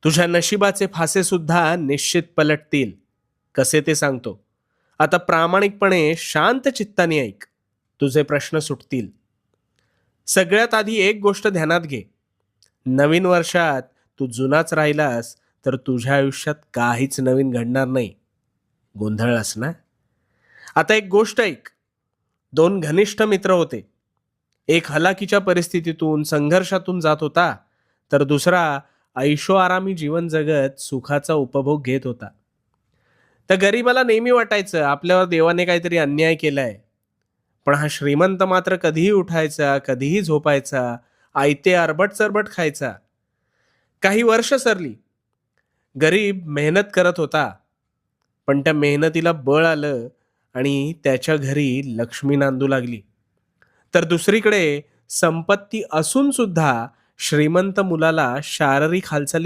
तुझ्या नशिबाचे फासे सुद्धा निश्चित पलटतील. कसे ते सांगतो. आता प्रामाणिकपणे शांत चित्ताने ऐक. तुझे प्रश्न सुटतील. सगळ्यात आधी एक गोष्ट ध्यानात घे. नवीन वर्षात तू जुनाच राहिलास तर तुझ्या आयुष्यात काहीच नवीन घडणार नाही. गोंधळलास ना? आता एक गोष्ट ऐक. दोन घनिष्ठ मित्र होते. एक हलाखीच्या परिस्थितीतून संघर्षातून जात होता, तर दुसरा ऐशोआरामी जीवन जगत सुखाचा उपभोग घेत होता. त्या गरीबाला नेहमी वाटायचं आपल्यावर देवाने काहीतरी अन्याय केलाय. पण हा श्रीमंत मात्र कधीही उठायचा, कधीही झोपायचा, आयते अरबट चरबट खायचा. काही वर्ष सरली. गरीब मेहनत करत होता, पण त्या मेहनतीला बळ आलं आणि त्याच्या घरी लक्ष्मी नांदू लागली. तर दुसरीकडे संपत्ती असून सुद्धा श्रीमंत मुलाला शारीरिक हालचाली